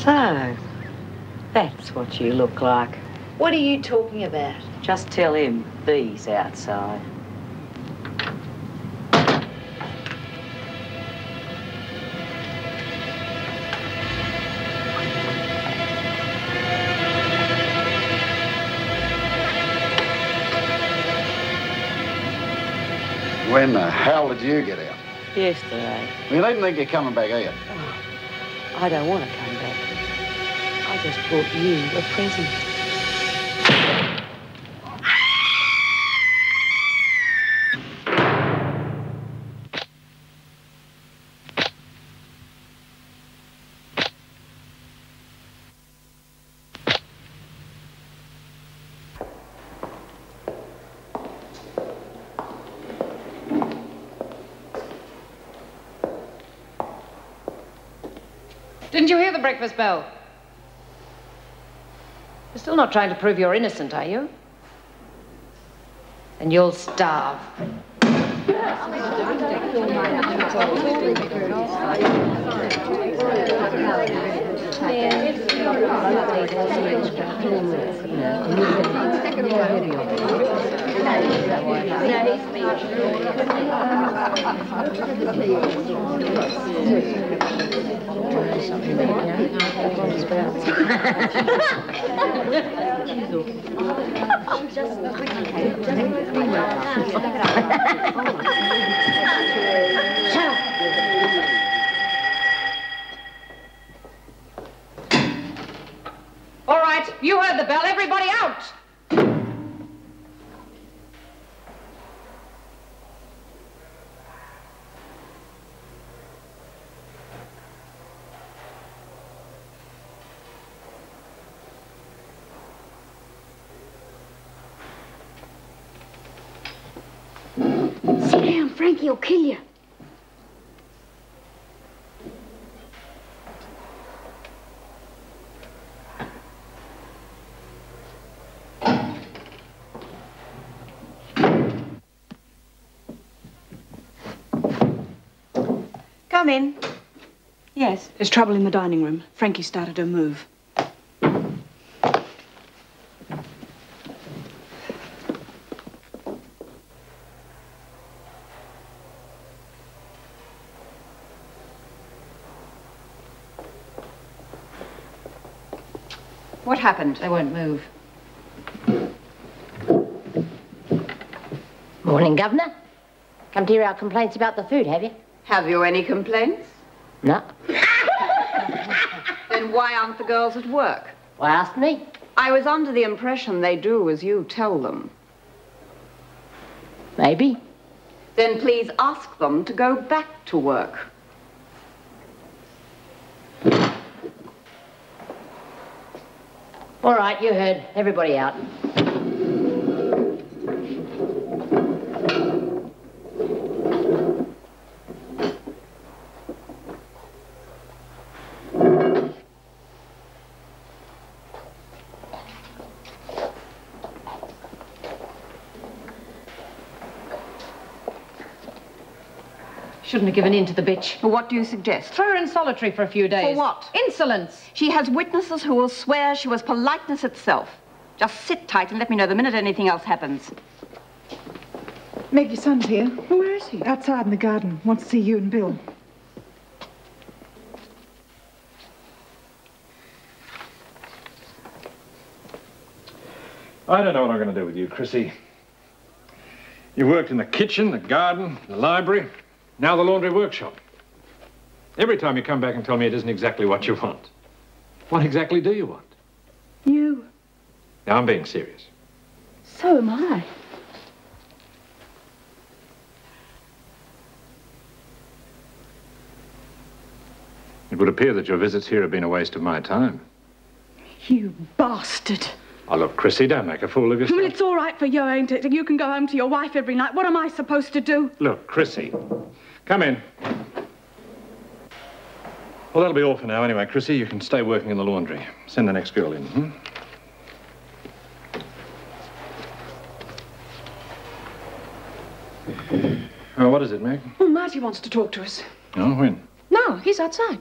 So, that's what you look like. What are you talking about? Just tell him B's outside. When the hell did you get out? Yesterday. You needn't think you're coming back here. Oh, I don't want to come back. I just brought you a present. Didn't you hear the breakfast bell? You're still not trying to prove you're innocent, are you? And you'll starve. All right, you heard the bell. Everybody out! Sit down, Frankie will kill you. Come in. Yes. There's trouble in the dining room. Frankie started to move. What happened? They won't move. Morning, Governor. Come to hear our complaints about the food, have you? Have you any complaints? No. Then why aren't the girls at work? Why ask me? I was under the impression they do as you tell them. Maybe. Then please ask them to go back to work. All right, you heard. Everybody out. Shouldn't have given in to the bitch. Well, what do you suggest? Throw her in solitary for a few days. For what? Insolence. She has witnesses who will swear she was politeness itself. Just sit tight and let me know the minute anything else happens. Meg, your son's here. Well, where is he? Outside in the garden. Wants to see you and Bill. I don't know what I'm going to do with you, Chrissy. You worked in the kitchen, the garden, the library, now the laundry workshop. Every time you come back and tell me it isn't exactly what you want. What exactly do you want? You. Now, I'm being serious. So am I. It would appear that your visits here have been a waste of my time. You bastard. Oh, look, Chrissy, don't make a fool of yourself. Well, it's all right for you, ain't it? You can go home to your wife every night. What am I supposed to do? Look, Chrissy, come in. Well, that'll be all for now anyway, Chrissy. You can stay working in the laundry. Send the next girl in, hmm? Oh, what is it, Meg? Oh, Marty wants to talk to us. Oh, when? No, he's outside.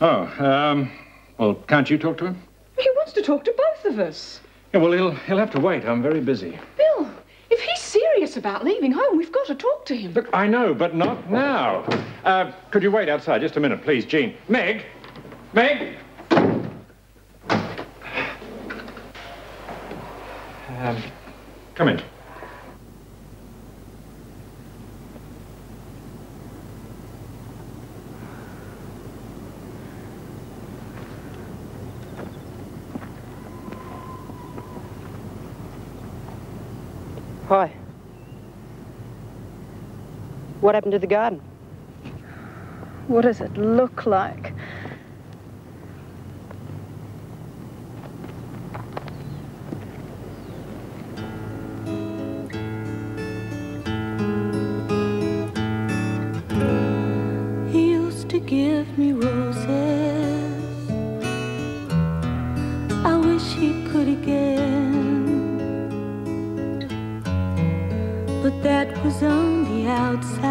Oh, well, can't you talk to him? He wants to talk to both of us. Yeah, well, he'll have to wait. I'm very busy. Bill, if he's serious about leaving home, we've got to talk to him. Look, I know, but not now. Could you wait outside just a minute, please, Jean? Meg? Meg? Come in. Hi. What happened to the garden? What does it look like? He used to give me roses. I wish he could again. But that was on the outside,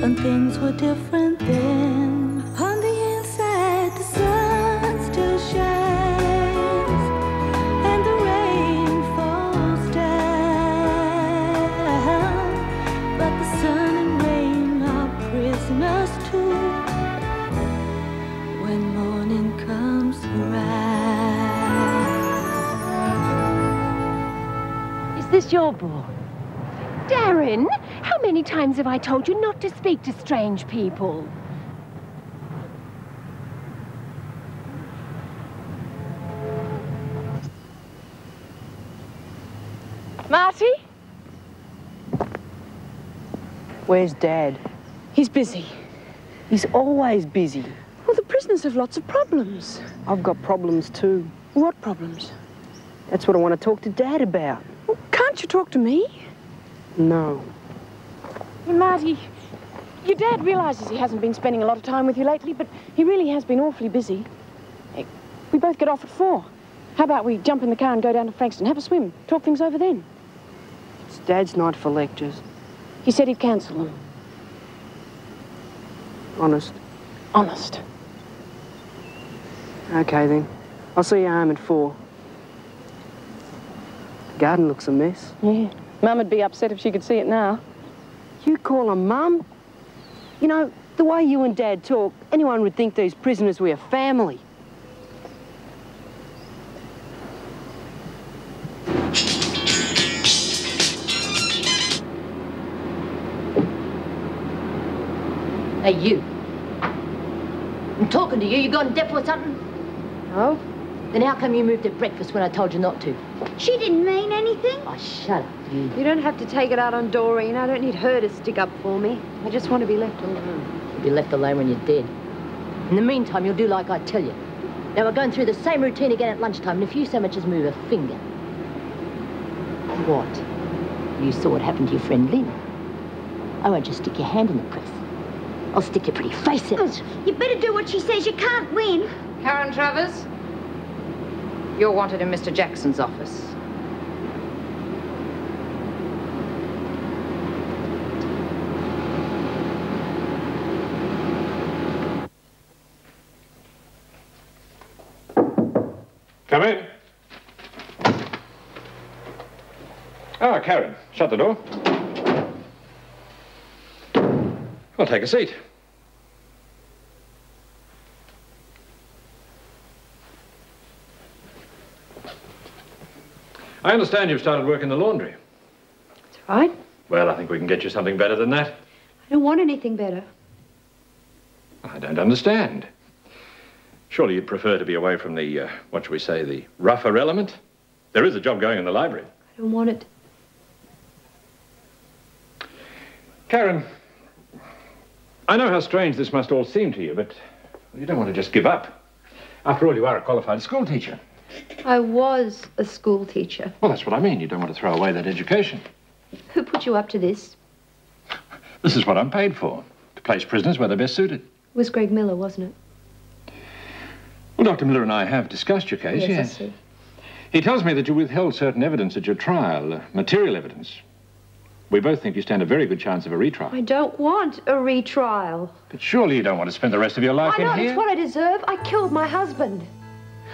and things were different then. On the inside, the sun still shines, and the rain falls down. But the sun and rain are prisoners too, when morning comes around. Is this your boy? Darren, how many times have I told you not to speak to strange people? Marty? Where's Dad? He's busy. He's always busy. Well, the prisoners have lots of problems. I've got problems too. What problems? That's what I want to talk to Dad about. Well, can't you talk to me? No. Well, Marty, your dad realises he hasn't been spending a lot of time with you lately, but he really has been awfully busy. Hey, we both get off at 4. How about we jump in the car and go down to Frankston, have a swim, talk things over then? It's Dad's night for lectures. He said he'd cancel them. Honest. Honest. Okay, then. I'll see you home at 4. The garden looks a mess. Yeah. Mum would be upset if she could see it now. You call her Mum? You know, the way you and Dad talk, anyone would think these prisoners were a family. Hey, you. I'm talking to you. You gone deaf or something? Oh? Then how come you moved at breakfast when I told you not to? She didn't mean anything. Oh, shut up, you. You don't have to take it out on Doreen. I don't need her to stick up for me. I just want to be left alone. You'll be left alone when you're dead. In the meantime, you'll do like I tell you. Now, we're going through the same routine again at lunchtime, and if you so much as move a finger... What? You saw what happened to your friend Lynn. I won't just stick your hand in the press. I'll stick your pretty face in it. You better do what she says. You can't win. Karen Travers, you're wanted in Mr. Jackson's office. Come in. Ah, Karen, shut the door. Well, take a seat. I understand you've started work in the laundry. That's right. Well, I think we can get you something better than that. I don't want anything better. I don't understand. Surely you'd prefer to be away from the, what shall we say, the rougher element? There is a job going in the library. I don't want it. Karen, I know how strange this must all seem to you, but you don't want to just give up. After all, you are a qualified school teacher. I was a school teacher. Well, that's what I mean. You don't want to throw away that education. Who put you up to this? This is what I'm paid for, to place prisoners where they're best suited. It was Greg Miller, wasn't it? Well, Dr. Miller and I have discussed your case, Yes, I see. He tells me that you withheld certain evidence at your trial, material evidence. We both think you stand a very good chance of a retrial. I don't want a retrial. But surely you don't want to spend the rest of your life Why in not? here? It's what I deserve. I killed my husband.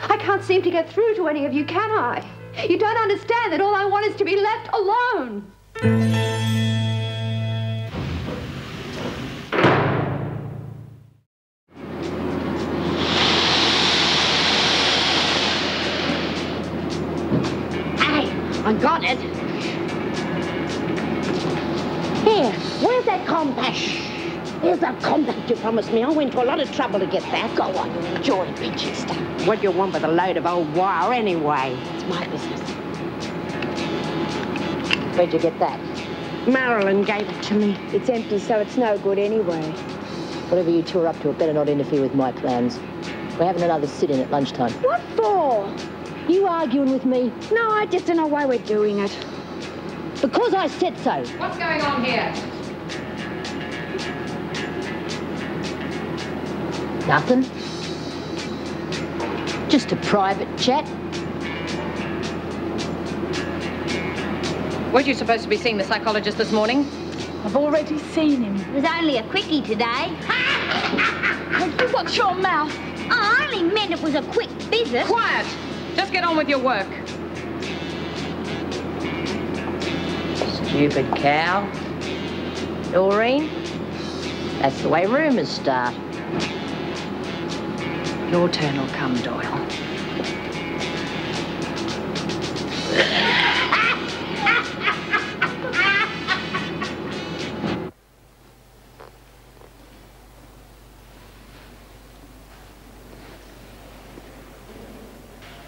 I can't seem to get through to any of you, can I? You don't understand that all I want is to be left alone. I got it. Here, where's that compact? Here's that compact you promised me. I went to a lot of trouble to get that. Go on, you enjoy pinching stuff. What do you want with a load of old wire anyway? It's my business. Where'd you get that? Marilyn gave it to me. It's empty, so it's no good anyway. Whatever you two are up to, it better not interfere with my plans. We're having another sit-in at lunchtime. What for? You arguing with me? No, I just don't know why we're doing it. Because I said so. What's going on here? Nothing. Just a private chat. Weren't you supposed to be seeing the psychologist this morning? I've already seen him. It was only a quickie today. You watch your mouth. I only meant it was a quick visit. Quiet! Just get on with your work. Stupid cow. Doreen, that's the way rumours start. Your turn will come, Doyle.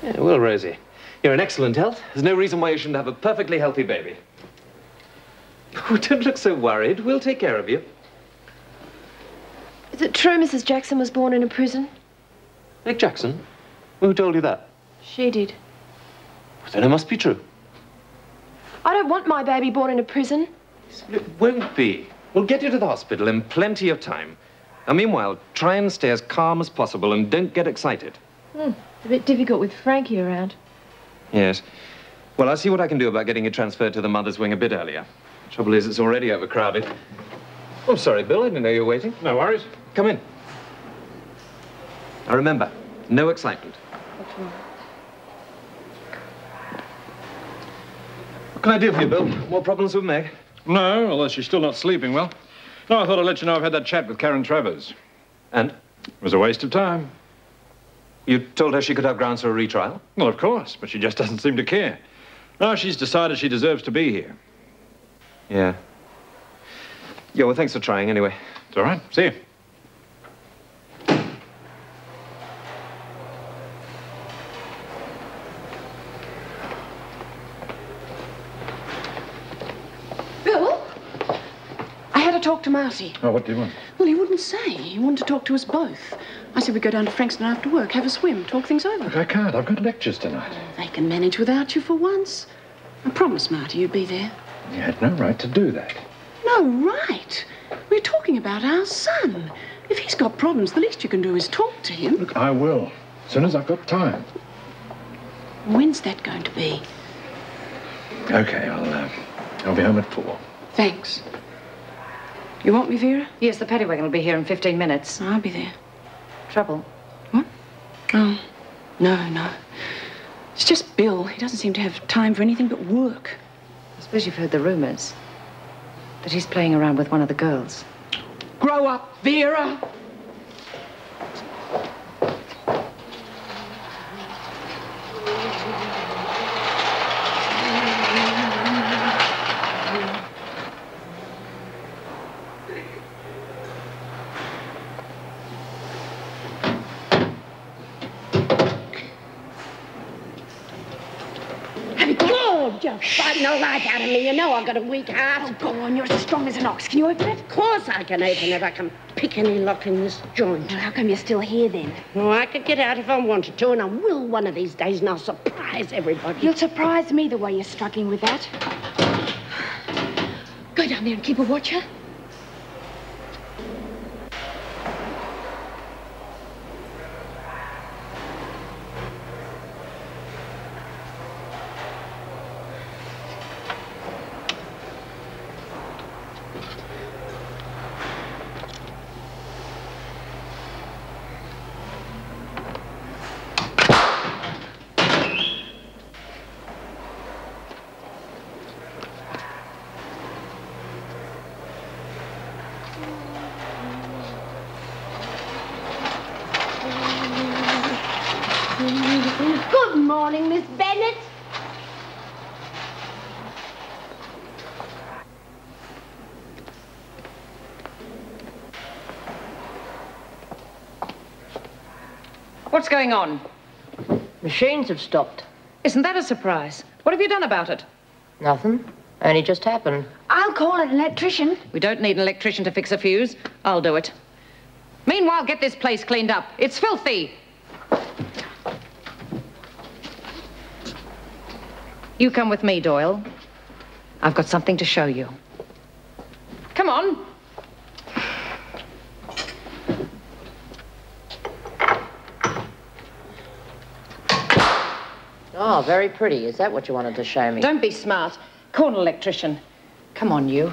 Yeah, well, Rosie, you're in excellent health. There's no reason why you shouldn't have a perfectly healthy baby. Oh, don't look so worried. We'll take care of you. Is it true Mrs. Jackson was born in a prison? Nick Jackson? Who told you that? She did. Well, then it must be true. I don't want my baby born in a prison. It won't be. We'll get you to the hospital in plenty of time. Now, meanwhile, try and stay as calm as possible and don't get excited. It's a bit difficult with Frankie around. Yes. Well, I'll see what I can do about getting you transferred to the mother's wing a bit earlier. Trouble is, it's already overcrowded. Oh, I'm sorry, Bill. I didn't know you were waiting. No worries. Come in. Now, remember, no excitement. What can I do for you, Bill? More problems with Meg? No, although she's still not sleeping well. No, I thought I'd let you know I've had that chat with Karen Travers. And? It was a waste of time. You told her she could have grounds for a retrial? Well, of course, but she just doesn't seem to care. No, she's decided she deserves to be here. Yeah. Yeah, well, thanks for trying anyway. It's all right. See you. Bill? I had a talk to Marty. Oh, what do you want? Well, he wouldn't say. He wanted to talk to us both. I said we'd go down to Frankston after work, have a swim, talk things over. Look, I can't. I've got lectures tonight. They can manage without you for once. I promised Marty you'd be there. You had no right to do that. No, right. We're talking about our son. If he's got problems, the least you can do is talk to him. Look, I will. As soon as I've got time. When's that going to be? Okay, I'll be home at 4. Thanks. You want me, Vera? Yes, the paddy wagon will be here in 15 minutes. I'll be there. Trouble? What? Oh, no. It's just Bill. He doesn't seem to have time for anything but work. I suppose you've heard the rumors that he's playing around with one of the girls. Grow up, Vera. You're fighting the life out of me. You know I've got a weak heart. Oh, go on. You're as strong as an ox. Can you open it? Of course I can open it. I can pick any lock in this joint. Well, how come you're still here, then? Oh, I could get out if I wanted to, and I will one of these days, and I'll surprise everybody. You'll surprise me the way you're struggling with that. Go down there and keep a watcher. Good morning, Miss Bennett. What's going on? Machines have stopped. Isn't that a surprise? What have you done about it? Nothing. Only just happened. I'll call an electrician. We don't need an electrician to fix a fuse. I'll do it. Meanwhile, get this place cleaned up. It's filthy. You come with me, Doyle. I've got something to show you. Come on. Oh, very pretty. Is that what you wanted to show me? Don't be smart. Call an electrician. Come on, you.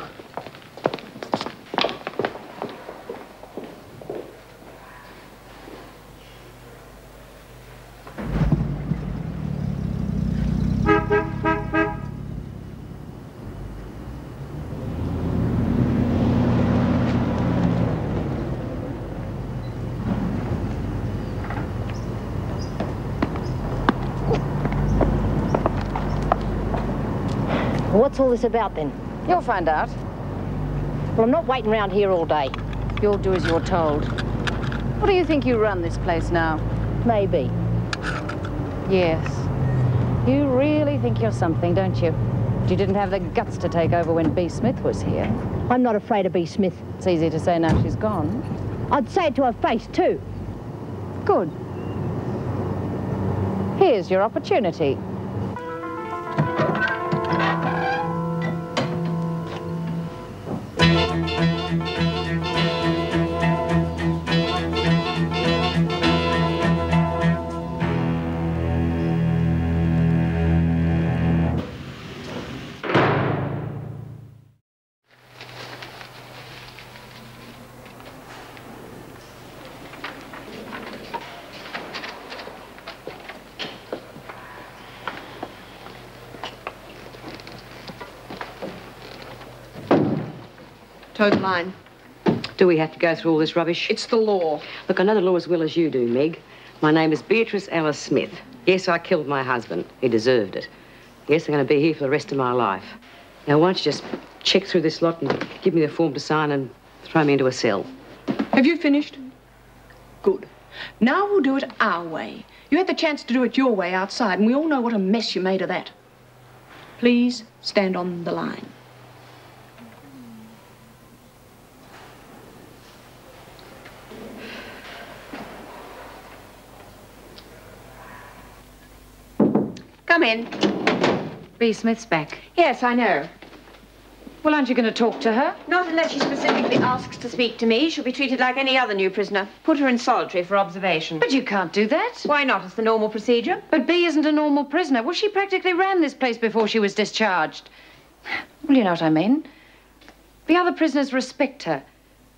What's all this about, then? You'll find out. Well, I'm not waiting around here all day. You'll do as you're told. What do you think you run this place now? Maybe. Yes. You really think you're something, don't you? You didn't have the guts to take over when B. Smith was here. I'm not afraid of B. Smith. It's easy to say now she's gone. I'd say it to her face, too. Good. Here's your opportunity. Toe the line. Do we have to go through all this rubbish? It's the law. Look, I know the law as well as you do, Meg. My name is Beatrice Alice Smith. Yes, I killed my husband. He deserved it. Yes, I'm going to be here for the rest of my life. Now, why don't you just check through this lot and give me the form to sign and throw me into a cell? Have you finished? Good. Now we'll do it our way. You had the chance to do it your way outside, and we all know what a mess you made of that. Please stand on the line. Come in. B. Smith's back. Yes, I know. Well, aren't you going to talk to her? Not unless she specifically asks to speak to me. She'll be treated like any other new prisoner. Put her in solitary for observation. But you can't do that. Why not? It's the normal procedure. But B isn't a normal prisoner. Well, she practically ran this place before she was discharged. Well, you know what I mean. The other prisoners respect her.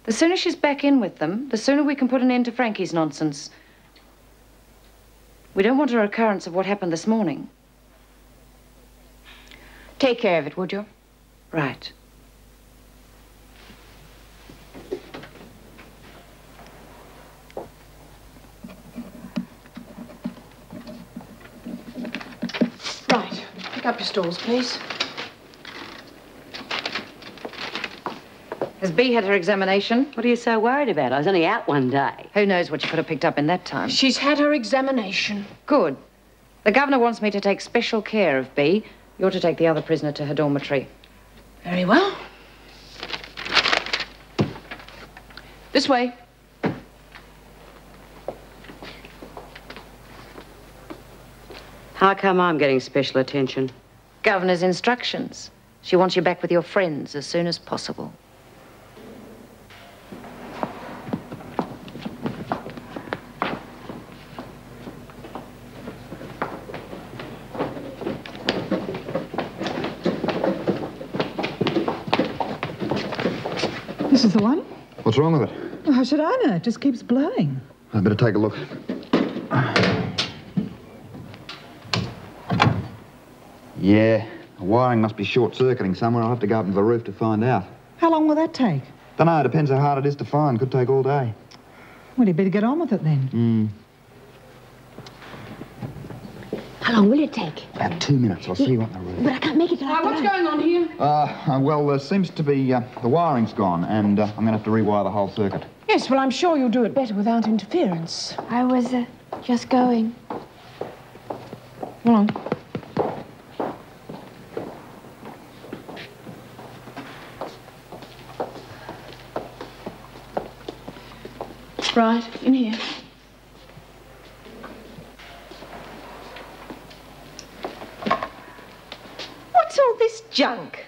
The sooner she's back in with them, the sooner we can put an end to Frankie's nonsense. We don't want a recurrence of what happened this morning. Take care of it, would you? Right. Right. Pick up your stools, please. Has B had her examination? What are you so worried about? I was only out one day. Who knows what you could have picked up in that time? She's had her examination. Good. The governor wants me to take special care of B. You're to take the other prisoner to her dormitory. Very well. This way. How come I'm getting special attention? Governor's instructions. She wants you back with your friends as soon as possible. This is the one. What's wrong with it? Well, how should I know? It just keeps blowing. I'd better take a look. Yeah, the wiring must be short-circuiting somewhere. I'll have to go up to the roof to find out. How long will that take? Dunno, depends how hard it is to find. Could take all day. Well, you'd better get on with it then. How long will it take? About 2 minutes. I'll see you on the roof. But I can't make it till after What's lunch. going on here? Well, there seems to be... the wiring's gone, and I'm going to have to rewire the whole circuit. Yes, well, I'm sure you'll do it better without interference. I was just going. Come on. Right, in here. What's all this junk?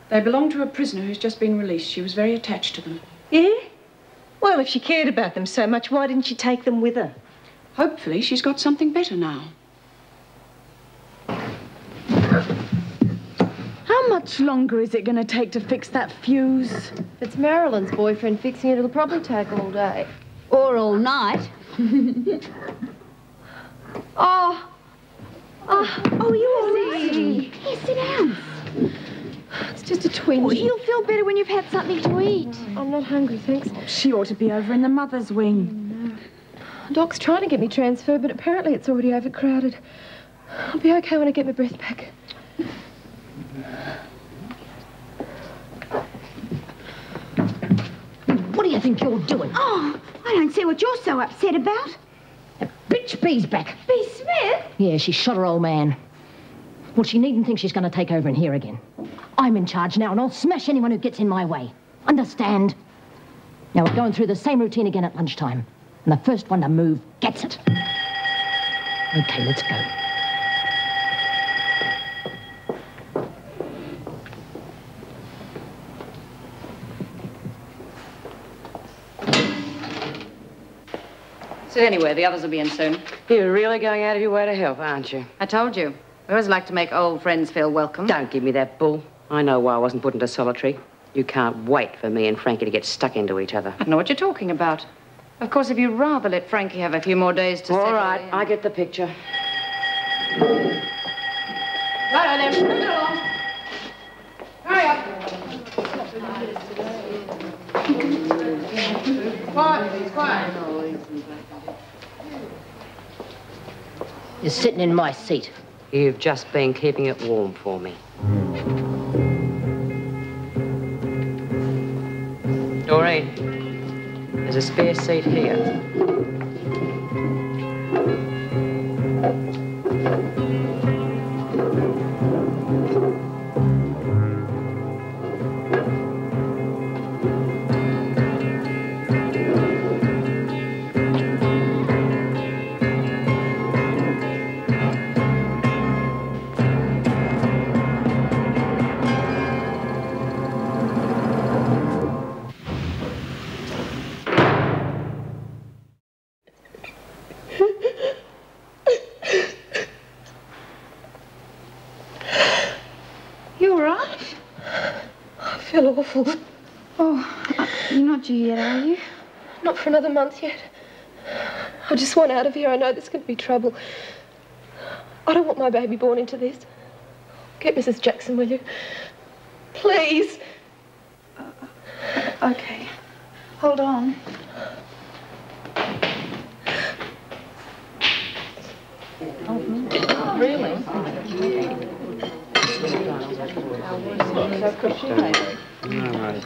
They belong to a prisoner who's just been released. She was very attached to them. Yeah? Well, if she cared about them so much, why didn't she take them with her? Hopefully she's got something better now. How much longer is it going to take to fix that fuse? If it's Marilyn's boyfriend fixing it, it'll probably take all day. Or all night. Oh, you easy. Here, sit down. it's just a twinge. Well, you'll feel better when you've had something to eat. I'm not hungry, thanks. She ought to be over in the mother's wing. Doc's trying to get me transferred, but apparently it's already overcrowded. I'll be okay when I get my breath back. What do you think you're doing? Oh, I don't see what you're so upset about. The bitch Bee's back. Bee Smith? Yeah, she shot her old man. Well, she needn't think she's going to take over in here again. I'm in charge now, and I'll smash anyone who gets in my way. Understand? Now, we're going through the same routine again at lunchtime. And the first one to move gets it. Okay, let's go. Sit anywhere. The others will be in soon. You're really going out of your way to help, aren't you? I told you. We always like to make old friends feel welcome. Don't give me that bull. I know why I wasn't put into solitary. You can't wait for me and Frankie to get stuck into each other. I know what you're talking about. Of course, if you'd rather let Frankie have a few more days to settle All right, in. I get the picture. Righto then, move it along. Hurry up. Quiet, please, quiet. You're sitting in my seat. You've just been keeping it warm for me. Doreen, there's a spare seat here. You all right? I feel awful. Oh, you're not due yet, are you? Not for another month yet. I just want out of here. I know there's going to be trouble. I don't want my baby born into this. Get Mrs. Jackson, will you? Please. Okay. Hold on. Really? So could she make it?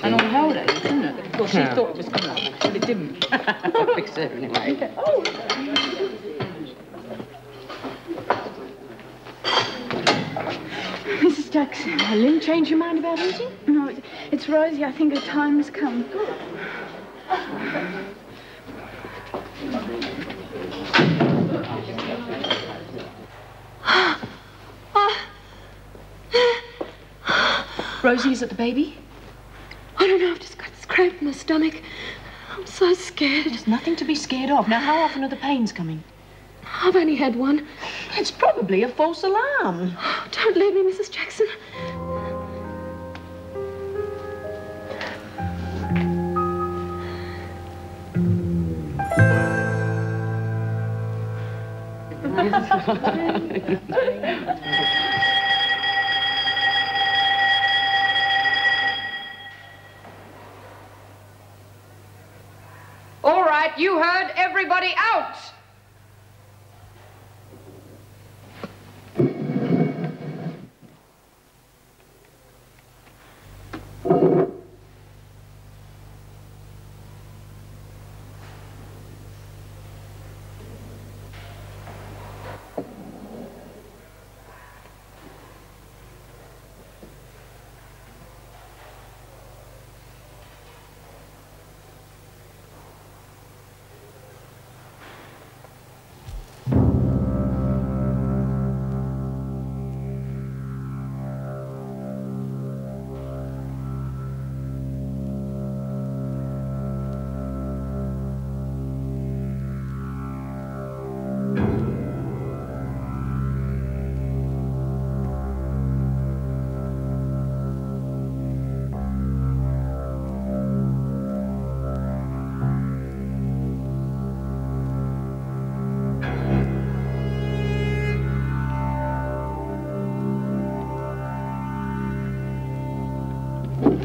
And on holidays, isn't it? Of course, she thought it was coming, but it didn't. I'll fix it anyway. Oh. Mrs. Jackson, Lynn, change your mind about eating? No, it's Rosie. I think her time has come. Rosie, is it the baby? I don't know. I've just got this cramp in my stomach. I'm so scared. There's nothing to be scared of. Now, how often are the pains coming? I've only had one. It's probably a false alarm. Don't leave me, Mrs. Jackson. All right, you heard. Everybody out!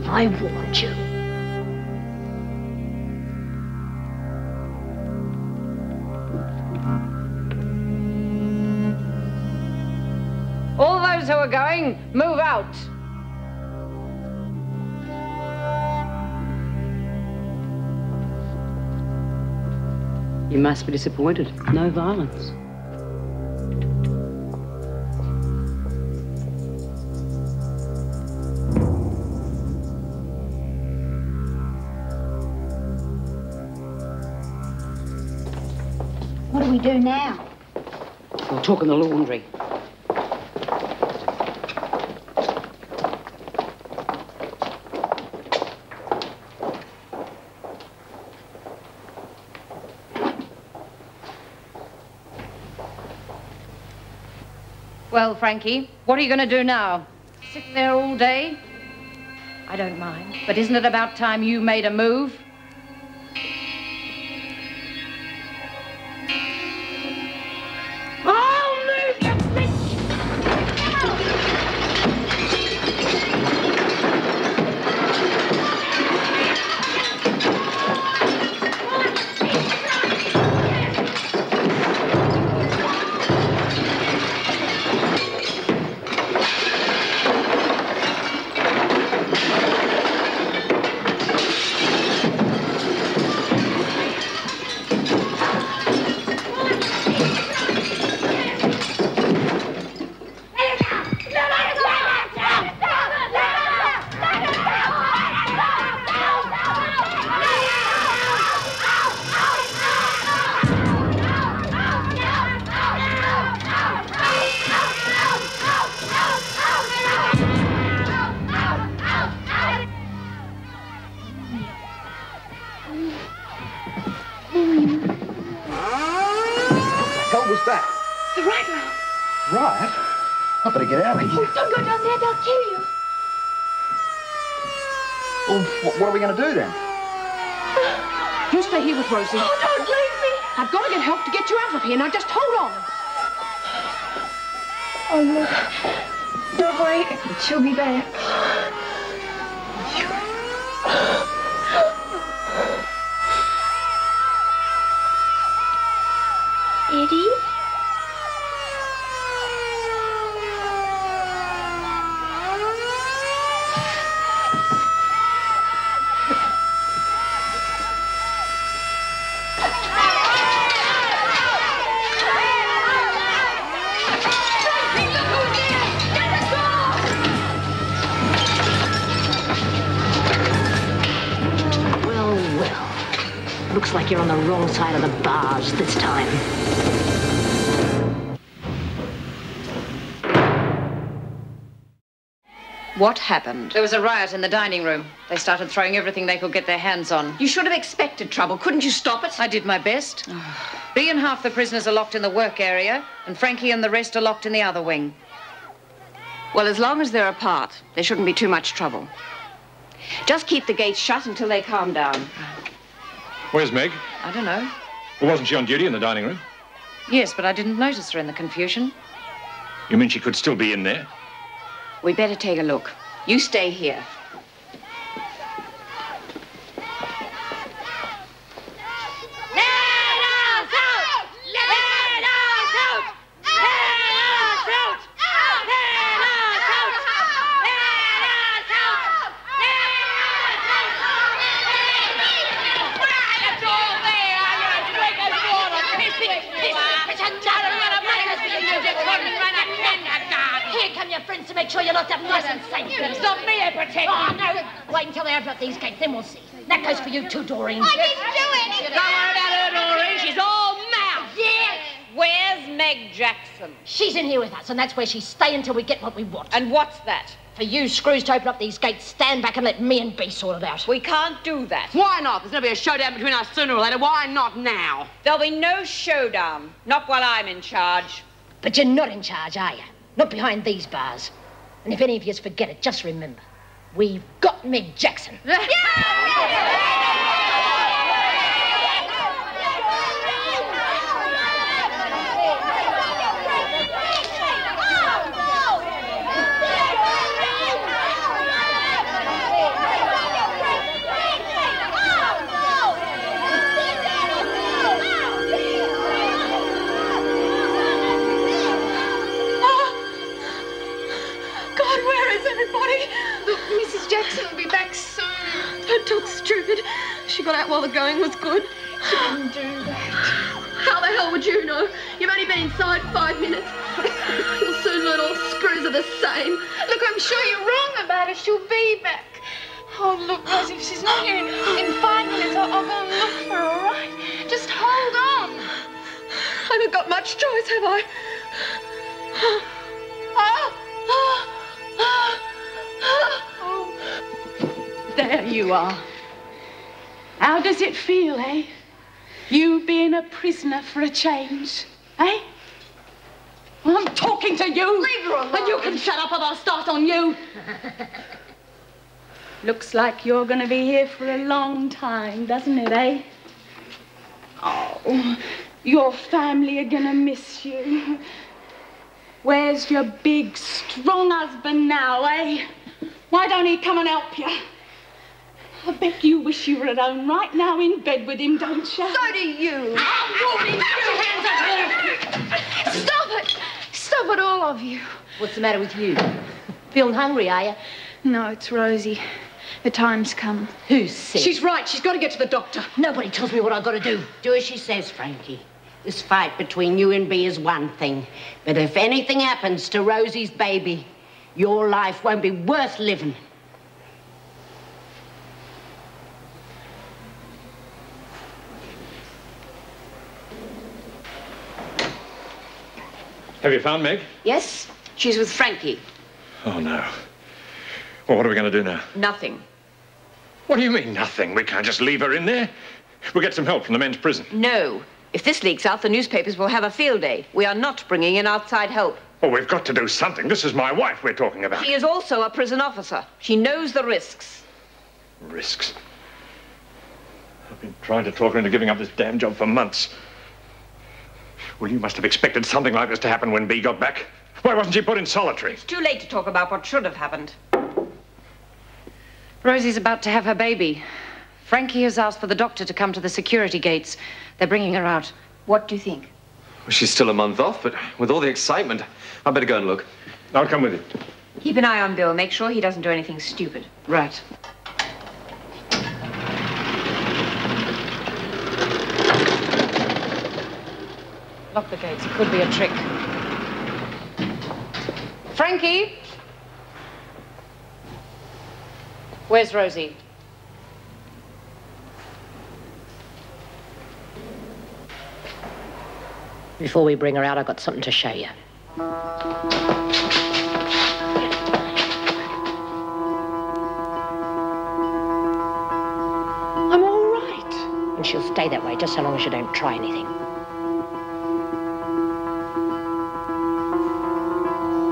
I warned you. All those who are going, move out. You must be disappointed. No violence. What do we do now? We'll talk in the laundry. Well, Frankie, what are you going to do now? Sit there all day? I don't mind. But isn't it about time you made a move? The riot alarm. Riot? I better get out of here. Oh, don't go down there, they'll kill you. Well, what are we going to do then? You stay here with Rosie. Oh, don't leave me. I've got to get help to get you out of here. Now just hold on. Oh, look. Don't worry. She'll be back. Eddie? Looks like you're on the wrong side of the bars this time. What happened? There was a riot in the dining room. They started throwing everything they could get their hands on. You should have expected trouble. Couldn't you stop it? I did my best. Bea and half the prisoners are locked in the work area, and Frankie and the rest are locked in the other wing. Well, as long as they're apart, there shouldn't be too much trouble. Just keep the gates shut until they calm down. Where's Meg? I don't know. Well, wasn't she on duty in the dining room? Yes, but I didn't notice her in the confusion. You mean she could still be in there? We'd better take a look. You stay here. To make sure you're locked up nice and safe. Stop me, protect. Oh, no. Wait until they open up these gates, then we'll see. That goes for you too, Doreen. I didn't do anything. Don't worry about her, Doreen. She's all mouth. Yeah. Where's Meg Jackson? She's in here with us, and that's where she's staying until we get what we want. And what's that? For you screws to open up these gates, stand back and let me and B sort it out. We can't do that. Why not? There's going to be a showdown between us sooner or later. Why not now? There'll be no showdown. Not while I'm in charge. But you're not in charge, are you? Not behind these bars. And if any of yous forget it, just remember, we've got Meg Jackson. Mrs. Jackson will be back soon. Don't talk stupid. She got out while the going was good. She didn't do that. How the hell would you know? You've only been inside 5 minutes. You'll soon learn all screws are the same. Look, I'm sure you're wrong about her. She'll be back. Oh, look, Rosie, if she's not here in 5 minutes, I'll go and look for her, all right? Just hold on. I haven't got much choice, have I? There you are. How does it feel, eh? You being a prisoner for a change, eh? Well, I'm talking to you. Leave her alone. And you can shut up or I'll start on you. Looks like you're going to be here for a long time, doesn't it, eh? Oh, your family are going to miss you. Where's your big, strong husband now, eh? Why don't he come and help you? I bet you wish you were at home right now in bed with him, don't you? So do you. I'm warning you. Hands up here. Stop it. Stop it, all of you. What's the matter with you? Feeling hungry, are you? No, it's Rosie. The time's come. Who's sick? She's right. She's got to get to the doctor. Nobody tells me what I've got to do. Do as she says, Frankie. This fight between you and B is one thing. But if anything happens to Rosie's baby, your life won't be worth living. Have you found Meg? Yes, she's with Frankie. Oh, no. Well, what are we going to do now? Nothing. What do you mean, nothing? We can't just leave her in there. We'll get some help from the men's prison. No. If this leaks out, the newspapers will have a field day. We are not bringing in outside help. Well, we've got to do something. This is my wife we're talking about. She is also a prison officer. She knows the risks. Risks? I've been trying to talk her into giving up this damn job for months. Well, you must have expected something like this to happen when B got back. Why wasn't she put in solitary? It's too late to talk about what should have happened. Rosie's about to have her baby. Frankie has asked for the doctor to come to the security gates. They're bringing her out. What do you think? Well, she's still a month off, but with all the excitement, I'd better go and look. I'll come with you. Keep an eye on Bill. Make sure he doesn't do anything stupid. Right. Lock the gates. It could be a trick. Frankie? Where's Rosie? Before we bring her out, I've got something to show you. I'm all right. And she'll stay that way just so long as you don't try anything.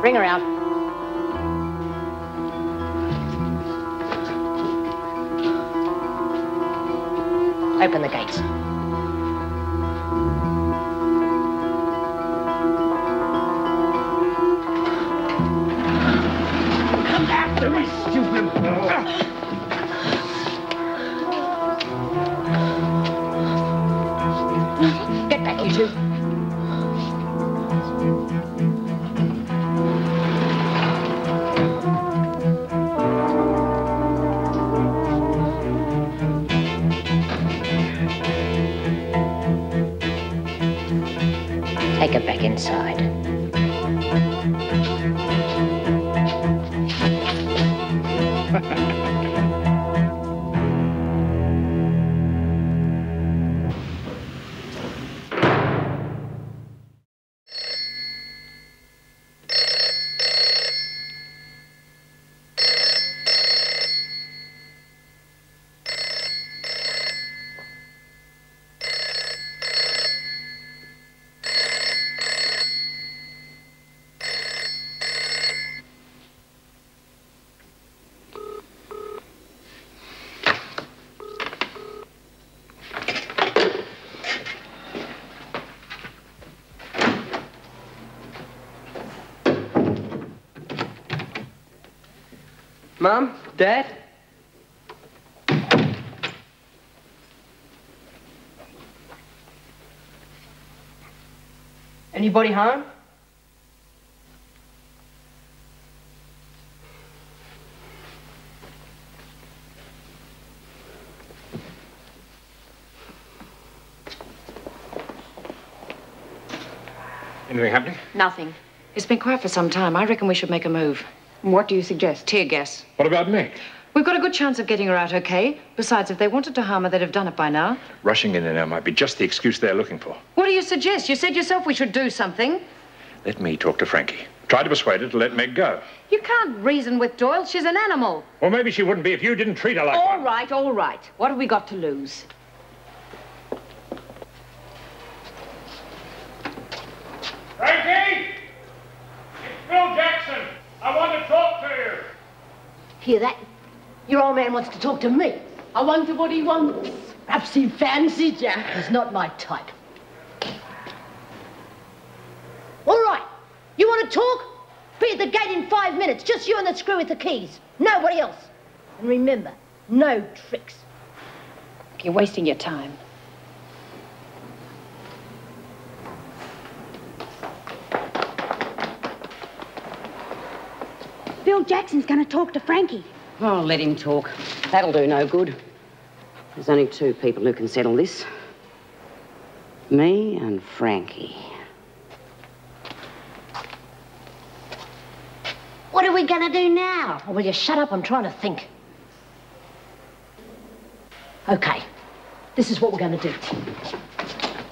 Bring her out. Open the gates. You stupid... Get back, you two. Take her back inside. Mum? Dad? Anybody home? Anything happening? Nothing. It's been quiet for some time. I reckon we should make a move. What do you suggest? Tear gas. What about Meg? We've got a good chance of getting her out okay. Besides, if they wanted to harm her, they'd have done it by now. Rushing in there now might be just the excuse they're looking for. What do you suggest? You said yourself we should do something. Let me talk to Frankie. Try to persuade her to let Meg go. You can't reason with Doyle. She's an animal. Well, maybe she wouldn't be if you didn't treat her like one. All right, all right. What have we got to lose? Frankie! It's Bill Jackson. I want to talk to you. Hear that? Your old man wants to talk to me. I wonder what he wants. Perhaps he fancied you. He's not my type. All right. You want to talk? Be at the gate in 5 minutes. Just you and the screw with the keys. Nobody else. And remember, no tricks. You're wasting your time. Bill Jackson's going to talk to Frankie. Oh, let him talk. That'll do no good. There's only two people who can settle this. Me and Frankie. What are we going to do now? Oh, will you shut up? I'm trying to think. Okay. This is what we're going to do.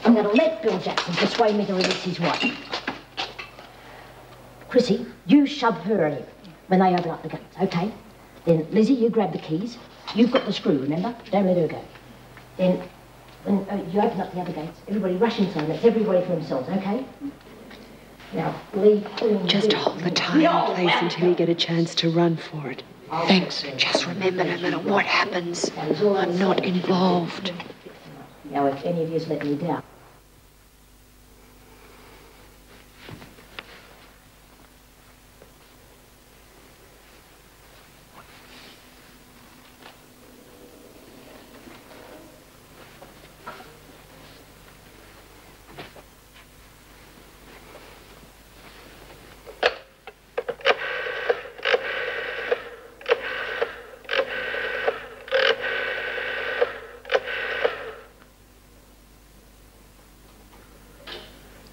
I'm going to let Bill Jackson persuade me to release his wife. Chrissy, you shove her in when they open up the gates, okay? Then, Lizzie, you grab the keys. You've got the screw, remember? Don't let her go. Then, when you open up the other gates, everybody rush inside. That's everybody for themselves, okay? Now, leave... Just hold the time and place until you get a chance to run for it. Thanks. Just remember, no matter what happens, I'm not involved. Now, if any of you's let me down...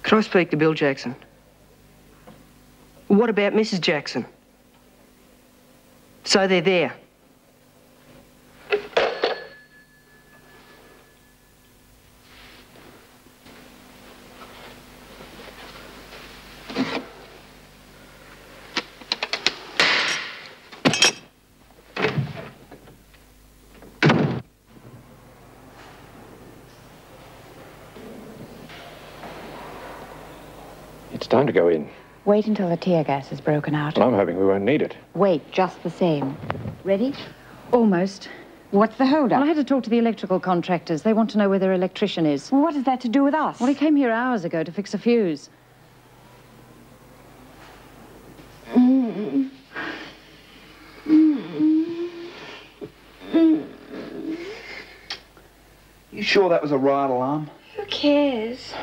Can I speak to Bill Jackson? What about Mrs. Jackson? So they're there. It's time to go in. Wait until the tear gas is broken out. Well, I'm hoping we won't need it. Wait, just the same. Ready? Almost. What's the hold-up? Well, I had to talk to the electrical contractors. They want to know where their electrician is. Well, what has that to do with us? Well, he came here hours ago to fix a fuse. sure that was a riot alarm? Who cares?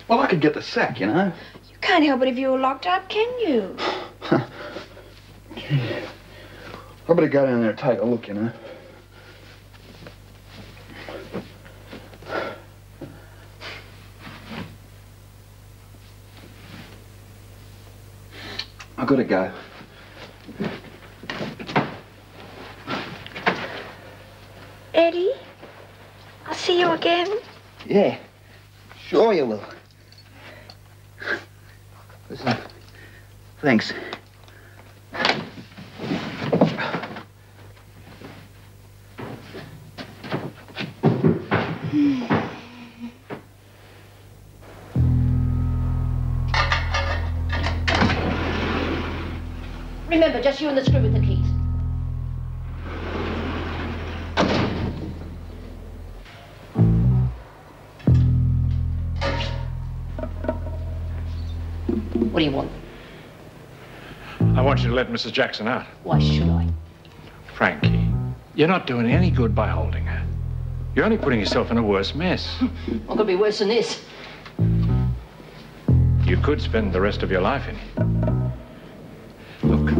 Well, I could get the sack, you know. You can't help it if you were locked up, can you? I better go down there and take a look, you know. I've got to go. Eddie, I'll see you again. Yeah, sure you will. Listen, thanks. Remember, just you and the screw with the keys. What do you want? I want you to let Mrs. Jackson out. Why should I? Frankie, you're not doing any good by holding her. You're only putting yourself in a worse mess. What could be worse than this? You could spend the rest of your life in it. Look,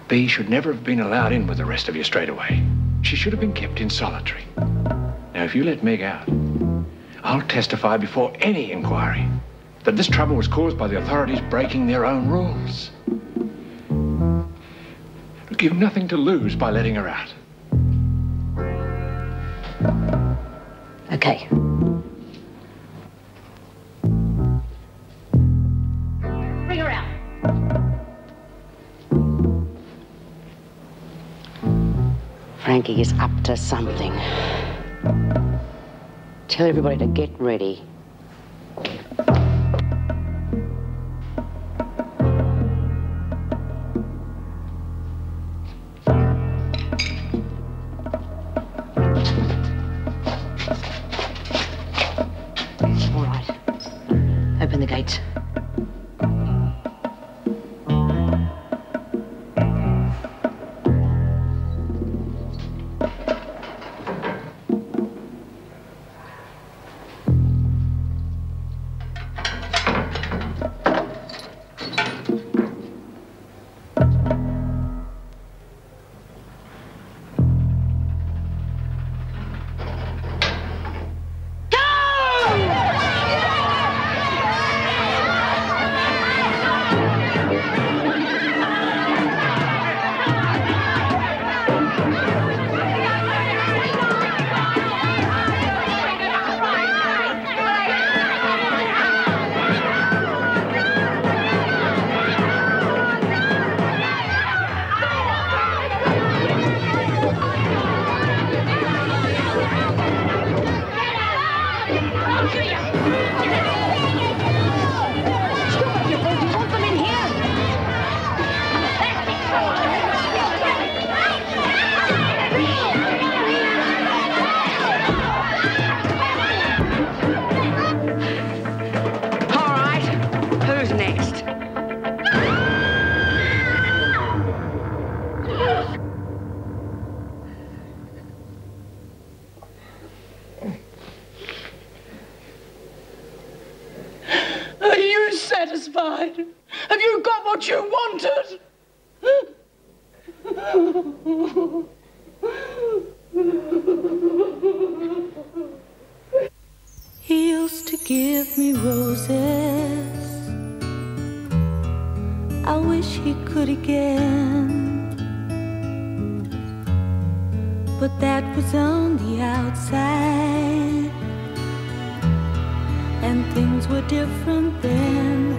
B should never have been allowed in with the rest of you straight away. She should have been kept in solitary. Now, if you let Meg out, I'll testify before any inquiry that this trouble was caused by the authorities breaking their own rules. Look, you've nothing to lose by letting her out. Okay. Bring her out. Frankie is up to something. Tell everybody to get ready. All right. Open the gates. Are you satisfied? Have you got what you wanted? He used to give me roses. I wish he could again. But that was on the outside, and things were different then.